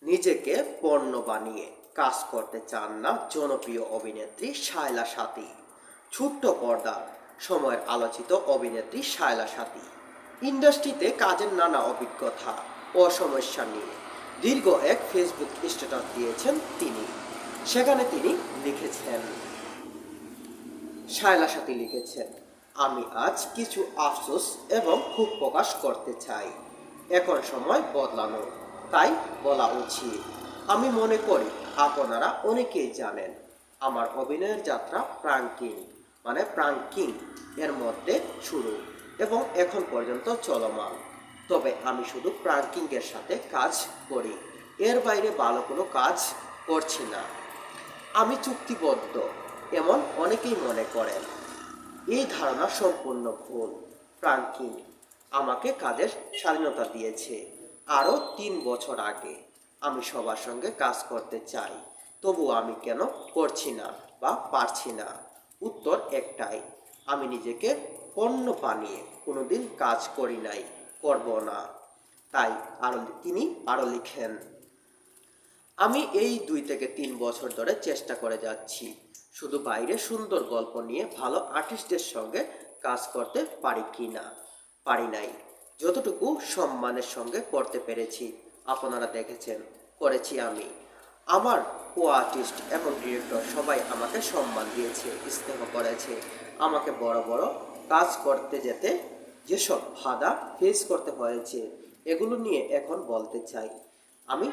নিজেকে পণ্য বানিয়ে কাজ করতে চান না জনপ্রিয় অভিনেত্রী শায়লা সাথী। ছোট্ট পর্দা সময়ের আলোচিত অভিনেত্রী শায়লা সাথী ইন্ডাস্ট্রিতে কাজের নানা অভিজ্ঞতা ও সমস্যা নিয়ে দীর্ঘ এক ফেসবুক স্ট্যাটাস দিয়েছেন তিনি। সেখানে তিনি লিখেছেন, শায়লা সাথী লিখেছেন, আমি আজ কিছু আফসোস এবং ক্ষোভ প্রকাশ করতে চাই। এখন সময় বদলানো, তাই বলা উচিত। আমি মনে করি আপনারা অনেকেই জানেন আমার অভিনয়ের যাত্রা প্রাঙ্কিং এর মধ্যে শুরু এবং এখন পর্যন্ত চলমান। তবে আমি শুধু প্রাঙ্কিং এর সাথে কাজ করি, এর বাইরে ভালো কোনো কাজ করছি না। আমি চুক্তিবদ্ধ, এমন অনেকেই মনে করেন। এই ধারণা সম্পূর্ণ ভুল। প্রাঙ্কিং আমাকে কাজের স্বাধীনতা দিয়েছে। আরও 3 বছর আগে আমি সবার সঙ্গে কাজ করতে চাই, তবু আমি কেন করছি না বা পারছি না? উত্তর একটাই, আমি নিজেকে পণ্য বানিয়ে কোনোদিন কাজ করি নাই, করব না। তাই তিনি আরও লিখেন, আমি এই 2 থেকে 3 বছর ধরে চেষ্টা করে যাচ্ছি শুধু বাইরে সুন্দর গল্প নিয়ে ভালো আর্টিস্টদের সঙ্গে কাজ করতে পারি নাই। যতটুকু সম্মানের সঙ্গে করতে পেরেছি আপনারা দেখেছেন করেছি আমি। আমার কো আর্টিস্ট এবং ডিরেক্টর সবাই আমাকে সম্মান দিয়েছে, স্নেহ করেছে। আমাকে বড় বড় কাজ করতে যেতে যেসব বাধা ফেস করতে হয়েছে, এগুলো নিয়ে এখন বলতে চাই। আমি